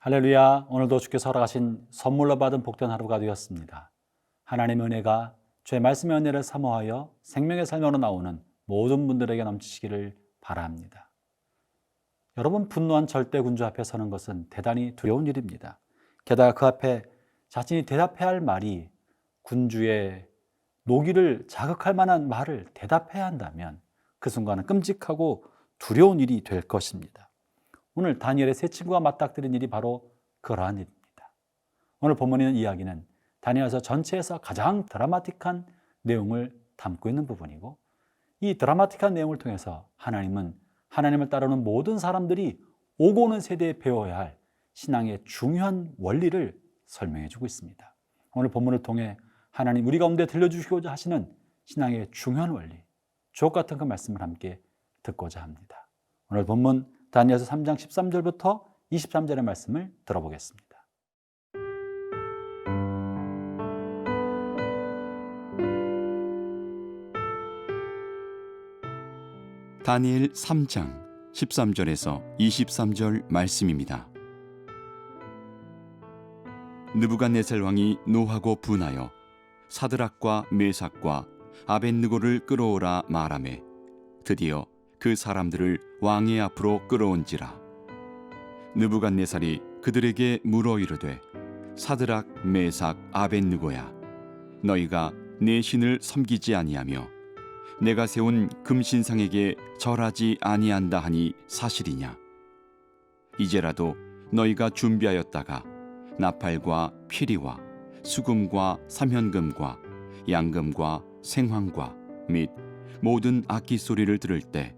할렐루야. 오늘도 주께서 허락하신 선물로 받은 복된 하루가 되었습니다. 하나님의 은혜가 주의 말씀의 은혜를 사모하여 생명의 삶으로 나오는 모든 분들에게 넘치시기를 바랍니다. 여러분, 분노한 절대 군주 앞에 서는 것은 대단히 두려운 일입니다. 게다가 그 앞에 자신이 대답해야 할 말이 군주의 노기를 자극할 만한 말을 대답해야 한다면 그 순간은 끔찍하고 두려운 일이 될 것입니다. 오늘 다니엘의 세 친구가 맞닥뜨린 일이 바로 그러한 일입니다. 오늘 본문에 있는 이야기는 다니엘서 전체에서 가장 드라마틱한 내용을 담고 있는 부분이고, 이 드라마틱한 내용을 통해서 하나님은 하나님을 따르는 모든 사람들이 오고 오는 세대에 배워야 할 신앙의 중요한 원리를 설명해 주고 있습니다. 오늘 본문을 통해 하나님 우리 가운데 들려주시고자 하시는 신앙의 중요한 원리, 주옥 같은 그 말씀을 함께 듣고자 합니다. 오늘 본문 다니엘서 3장 13절부터 23절의 말씀을 들어보겠습니다. 다니엘 3장 13절에서 23절 말씀입니다. 느부갓네살 왕이 노하고 분하여 사드락과 메삭과 아벳느고를 끌어오라 말하매 드디어 그 사람들을 왕의 앞으로 끌어온지라. 느부갓네살이 그들에게 물어 이르되 사드락 메삭 아벳느고야, 너희가 내 신을 섬기지 아니하며 내가 세운 금신상에게 절하지 아니한다 하니 사실이냐? 이제라도 너희가 준비하였다가 나팔과 피리와 수금과 삼현금과 양금과 생황과 및 모든 악기 소리를 들을 때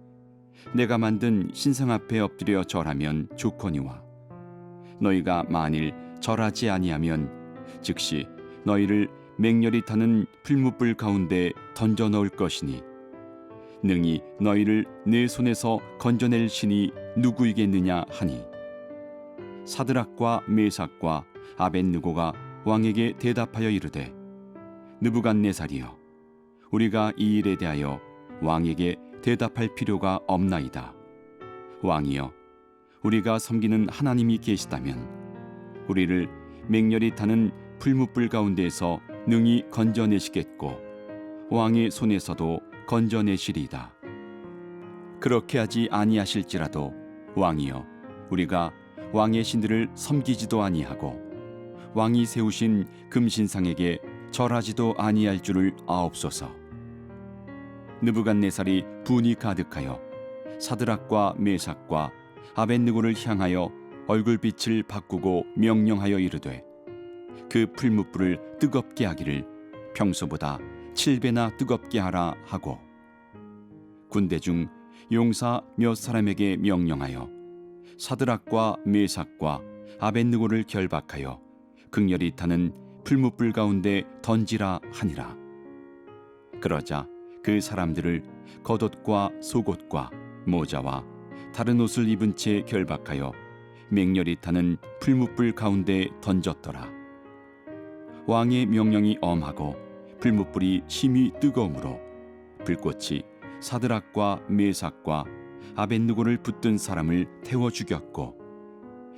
내가 만든 신상 앞에 엎드려 절하면 좋거니와, 너희가 만일 절하지 아니하면 즉시 너희를 맹렬히 타는 풀무불 가운데 던져 넣을 것이니 능히 너희를 내 손에서 건져낼 신이 누구이겠느냐 하니, 사드락과 메삭과 아벳느고가 왕에게 대답하여 이르되 느부갓네살이여, 우리가 이 일에 대하여 왕에게 대답할 필요가 없나이다. 왕이여, 우리가 섬기는 하나님이 계시다면 우리를 맹렬히 타는 풀무불 가운데에서 능히 건져내시겠고 왕의 손에서도 건져내시리이다. 그렇게 하지 아니하실지라도 왕이여, 우리가 왕의 신들을 섬기지도 아니하고 왕이 세우신 금신상에게 절하지도 아니할 줄을 아옵소서. 느부갓네살이 분이 가득하여 사드락과 메삭과 아벳느고를 향하여 얼굴빛을 바꾸고 명령하여 이르되 그 풀무불을 뜨겁게 하기를 평소보다 7배나 뜨겁게 하라 하고, 군대 중 용사 몇 사람에게 명령하여 사드락과 메삭과 아벳느고를 결박하여 극렬히 타는 풀무불 가운데 던지라 하니라. 그러자 그 사람들을 겉옷과 속옷과 모자와 다른 옷을 입은 채 결박하여 맹렬히 타는 풀무불 가운데 던졌더라. 왕의 명령이 엄하고 풀무불이 심히 뜨거우므로 불꽃이 사드락과 메삭과 아벳느고를 붙든 사람을 태워 죽였고,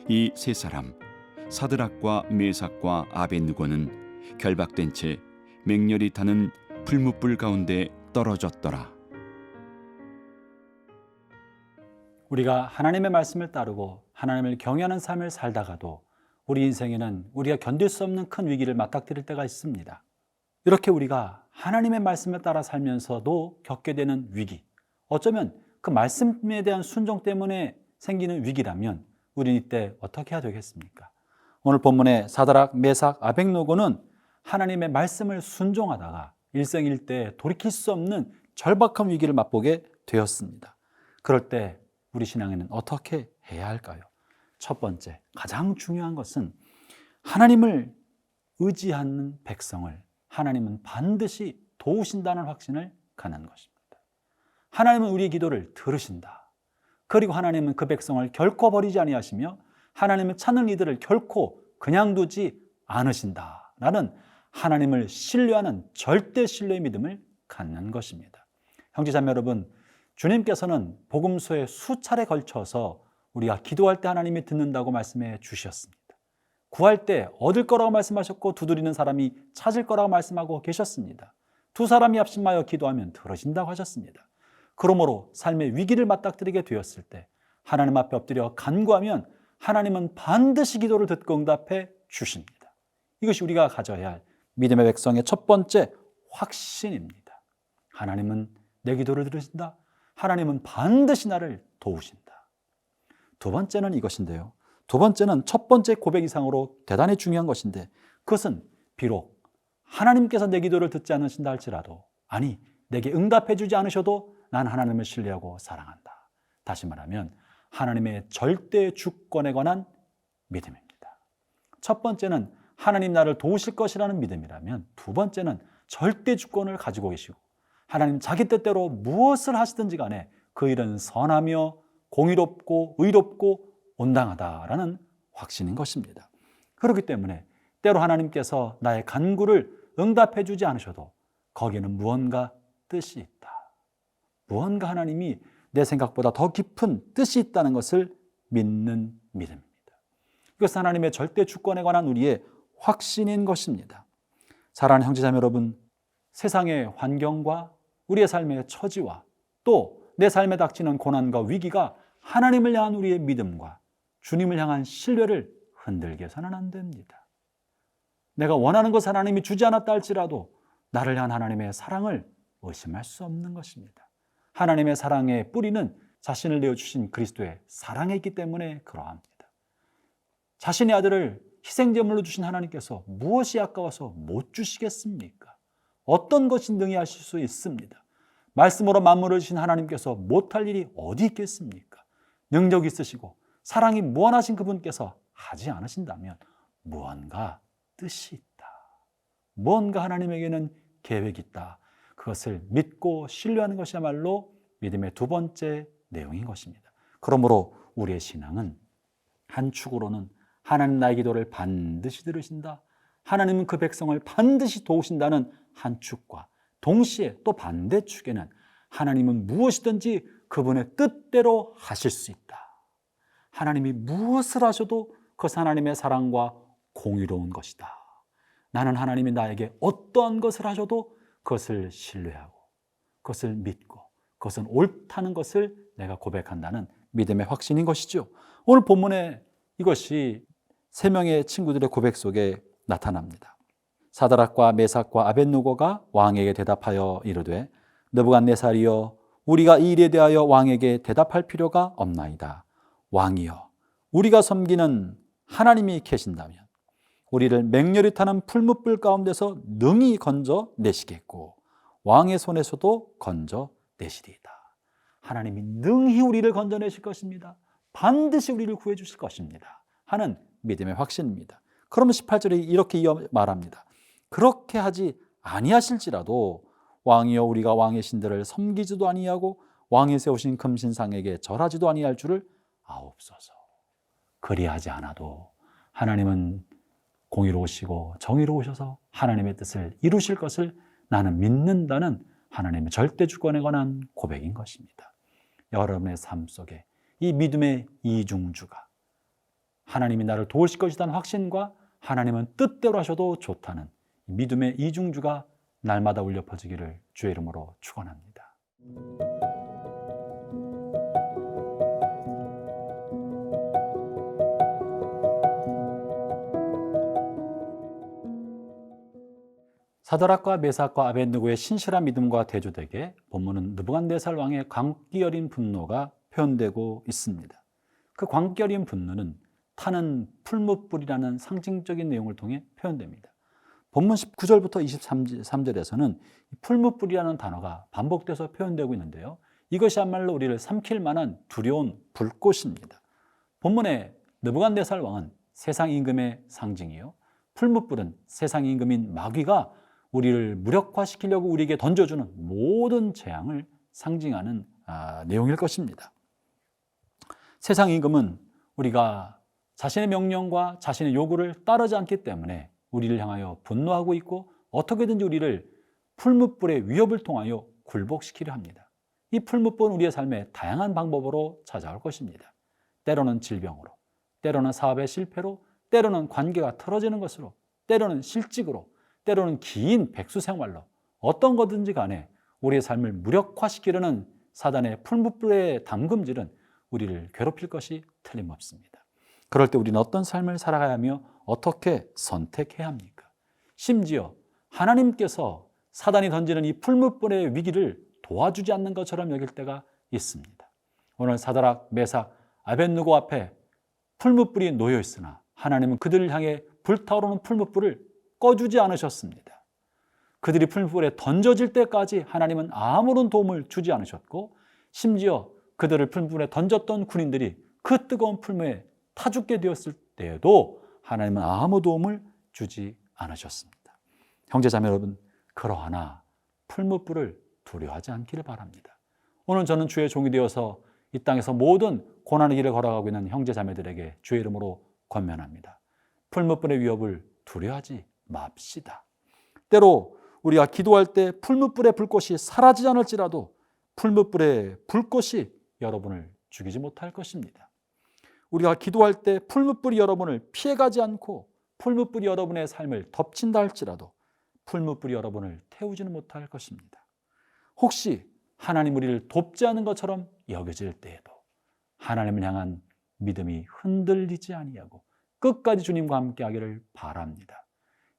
이 세 사람 사드락과 메삭과 아벳느고는 결박된 채 맹렬히 타는 풀무불 가운데 떨어졌더라. 우리가 하나님의 말씀을 따르고 하나님을 경외하는 삶을 살다가도 우리 인생에는 우리가 견딜 수 없는 큰 위기를 맞닥뜨릴 때가 있습니다. 이렇게 우리가 하나님의 말씀을 따라 살면서도 겪게 되는 위기, 어쩌면 그 말씀에 대한 순종 때문에 생기는 위기라면 우리는 이때 어떻게 해야 되겠습니까? 오늘 본문의 사드락, 메삭, 아벳느고는 하나님의 말씀을 순종하다가 일생일대에 돌이킬 수 없는 절박한 위기를 맛보게 되었습니다. 그럴 때 우리 신앙에는 어떻게 해야 할까요? 첫 번째, 가장 중요한 것은 하나님을 의지하는 백성을 하나님은 반드시 도우신다는 확신을 갖는 것입니다. 하나님은 우리의 기도를 들으신다. 그리고 하나님은 그 백성을 결코 버리지 아니하시며 하나님을 찾는 이들을 결코 그냥 두지 않으신다. 라는 하나님을 신뢰하는 절대 신뢰의 믿음을 갖는 것입니다. 형제자매 여러분, 주님께서는 복음서에 수차례 걸쳐서 우리가 기도할 때 하나님이 듣는다고 말씀해 주셨습니다. 구할 때 얻을 거라고 말씀하셨고 두드리는 사람이 찾을 거라고 말씀하고 계셨습니다. 두 사람이 합심하여 기도하면 들어진다고 하셨습니다. 그러므로 삶의 위기를 맞닥뜨리게 되었을 때 하나님 앞에 엎드려 간구하면 하나님은 반드시 기도를 듣고 응답해 주십니다. 이것이 우리가 가져야 할 믿음의 백성의 첫 번째 확신입니다. 하나님은 내 기도를 들으신다. 하나님은 반드시 나를 도우신다. 두 번째는 이것인데요. 두 번째는 첫 번째 고백 이상으로 대단히 중요한 것인데 그것은 비록 하나님께서 내 기도를 듣지 않으신다 할지라도 아니 내게 응답해 주지 않으셔도 난 하나님을 신뢰하고 사랑한다. 다시 말하면 하나님의 절대 주권에 관한 믿음입니다. 첫 번째는 하나님 나를 도우실 것이라는 믿음이라면 두 번째는 절대 주권을 가지고 계시고 하나님 자기 뜻대로 무엇을 하시든지 간에 그 일은 선하며 공의롭고 의롭고 온당하다라는 확신인 것입니다. 그렇기 때문에 때로 하나님께서 나의 간구를 응답해 주지 않으셔도 거기에는 무언가 뜻이 있다. 무언가 하나님이 내 생각보다 더 깊은 뜻이 있다는 것을 믿는 믿음입니다. 이것은 하나님의 절대 주권에 관한 우리의 확신인 것입니다. 사랑하는 형제자매 여러분, 세상의 환경과 우리의 삶의 처지와 또 내 삶에 닥치는 고난과 위기가 하나님을 향한 우리의 믿음과 주님을 향한 신뢰를 흔들게 해서는 안 됩니다. 내가 원하는 것 하나님이 주지 않았다 할지라도 나를 향한 하나님의 사랑을 의심할 수 없는 것입니다. 하나님의 사랑의 뿌리는 자신을 내어주신 그리스도의 사랑에 있기 때문에 그러합니다. 자신의 아들을 희생제물로 주신 하나님께서 무엇이 아까워서 못 주시겠습니까? 어떤 것이 능히 하실 수 있습니다. 말씀으로 만물을 주신 하나님께서 못할 일이 어디 있겠습니까? 능력 있으시고 사랑이 무한하신 그분께서 하지 않으신다면 무언가 뜻이 있다. 무언가 하나님에게는 계획이 있다. 그것을 믿고 신뢰하는 것이야말로 믿음의 두 번째 내용인 것입니다. 그러므로 우리의 신앙은 한 축으로는 하나님 나의 기도를 반드시 들으신다. 하나님은 그 백성을 반드시 도우신다는 한 축과 동시에 또 반대축에는 하나님은 무엇이든지 그분의 뜻대로 하실 수 있다. 하나님이 무엇을 하셔도 그것은 하나님의 사랑과 공의로운 것이다. 나는 하나님이 나에게 어떠한 것을 하셔도 그것을 신뢰하고 그것을 믿고 그것은 옳다는 것을 내가 고백한다는 믿음의 확신인 것이죠. 오늘 본문에 이것이 세 명의 친구들의 고백 속에 나타납니다. 사드락과 메삭과 아벳느고가 왕에게 대답하여 이르되 느부갓네살이여 우리가 이 일에 대하여 왕에게 대답할 필요가 없나이다. 왕이여 우리가 섬기는 하나님이 계신다면 우리를 맹렬히 타는 풀무불 가운데서 능히 건져 내시겠고 왕의 손에서도 건져 내시리이다. 하나님이 능히 우리를 건져내실 것입니다. 반드시 우리를 구해 주실 것입니다 하는 믿음의 확신입니다. 그러면 18절에 이렇게 이어 말합니다. 그렇게 하지 아니하실지라도 왕이여 우리가 왕의 신들을 섬기지도 아니하고 왕이 세우신 금신상에게 절하지도 아니할 줄을 아옵소서. 그리하지 않아도 하나님은 공의로우시고 정의로우셔서 하나님의 뜻을 이루실 것을 나는 믿는다는 하나님의 절대 주권에 관한 고백인 것입니다. 여러분의 삶 속에 이 믿음의 이중주가 하나님이 나를 도우실 것이라는 확신과 하나님은 뜻대로 하셔도 좋다는 믿음의 이중주가 날마다 울려 퍼지기를 주의 이름으로 축원합니다. 사드락과 메삭과 아벳느고의 신실한 믿음과 대조되게 본문은 느부갓네살 왕의 광기 어린 분노가 표현되고 있습니다. 그 광기 어린 분노는 타는 풀무불이라는 상징적인 내용을 통해 표현됩니다. 본문 19절부터 23절에서는 풀무불이라는 단어가 반복돼서 표현되고 있는데요. 이것이야말로 우리를 삼킬 만한 두려운 불꽃입니다. 본문의 느부갓네살 왕은 세상 임금의 상징이요, 풀무불은 세상 임금인 마귀가 우리를 무력화시키려고 우리에게 던져주는 모든 재앙을 상징하는 내용일 것입니다. 세상 임금은 우리가 자신의 명령과 자신의 요구를 따르지 않기 때문에 우리를 향하여 분노하고 있고 어떻게든지 우리를 풀무불의 위협을 통하여 굴복시키려 합니다. 이 풀무불은 우리의 삶에 다양한 방법으로 찾아올 것입니다. 때로는 질병으로, 때로는 사업의 실패로, 때로는 관계가 틀어지는 것으로, 때로는 실직으로, 때로는 긴 백수 생활로, 어떤 거든지 간에 우리의 삶을 무력화시키려는 사단의 풀무불의 담금질은 우리를 괴롭힐 것이 틀림없습니다. 그럴 때 우리는 어떤 삶을 살아가야 하며 어떻게 선택해야 합니까? 심지어 하나님께서 사단이 던지는 이 풀무불의 위기를 도와주지 않는 것처럼 여길 때가 있습니다. 오늘 사드락, 메삭, 아벳느고 앞에 풀무불이 놓여 있으나 하나님은 그들을 향해 불타오르는 풀무불을 꺼주지 않으셨습니다. 그들이 풀무불에 던져질 때까지 하나님은 아무런 도움을 주지 않으셨고, 심지어 그들을 풀무불에 던졌던 군인들이 그 뜨거운 풀무에 타 죽게 되었을 때에도 하나님은 아무 도움을 주지 않으셨습니다. 형제자매 여러분, 그러하나 풀무불을 두려워하지 않기를 바랍니다. 오늘 저는 주의 종이 되어서 이 땅에서 모든 고난의 길을 걸어가고 있는 형제자매들에게 주의 이름으로 권면합니다. 풀무불의 위협을 두려워하지 맙시다. 때로 우리가 기도할 때 풀무불의 불꽃이 사라지지 않을지라도 풀무불의 불꽃이 여러분을 죽이지 못할 것입니다. 우리가 기도할 때 풀무불이 여러분을 피해가지 않고 풀무불이 여러분의 삶을 덮친다 할지라도 풀무불이 여러분을 태우지는 못할 것입니다. 혹시 하나님 우리를 돕지 않은 것처럼 여겨질 때에도 하나님을 향한 믿음이 흔들리지 아니하고 끝까지 주님과 함께 하기를 바랍니다.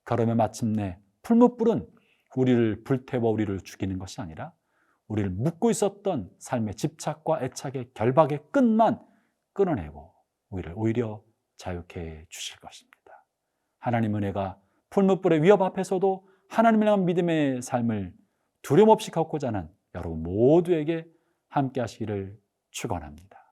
그러면 마침내 풀무불은 우리를 불태워 우리를 죽이는 것이 아니라 우리를 묶고 있었던 삶의 집착과 애착의 결박의 끈만 끊어내고 우리를 오히려 자유케 주실 것입니다. 하나님 은혜가 풀무불의 위협 앞에서도 하나님을 향한 믿음의 삶을 두려움 없이 걷고자 하는 여러분 모두에게 함께 하시기를 축원합니다.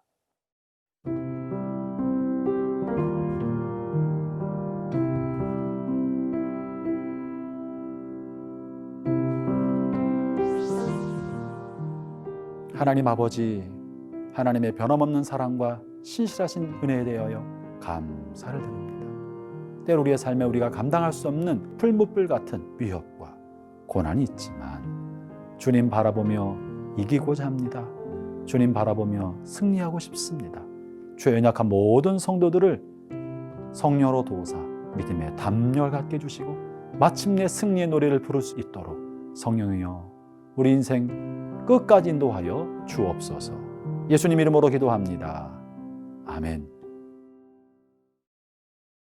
하나님 아버지, 하나님의 변함없는 사랑과 신실하신 은혜에 대하여 감사를 드립니다. 때로 우리의 삶에 우리가 감당할 수 없는 풀무불 같은 위협과 고난이 있지만 주님 바라보며 이기고자 합니다. 주님 바라보며 승리하고 싶습니다. 주의 연약한 모든 성도들을 성령으로 도우사 믿음의 담력을 갖게 해주시고 마침내 승리의 노래를 부를 수 있도록 성령이여 우리 인생 끝까지 인도하여 주옵소서. 예수님 이름으로 기도합니다. 아멘.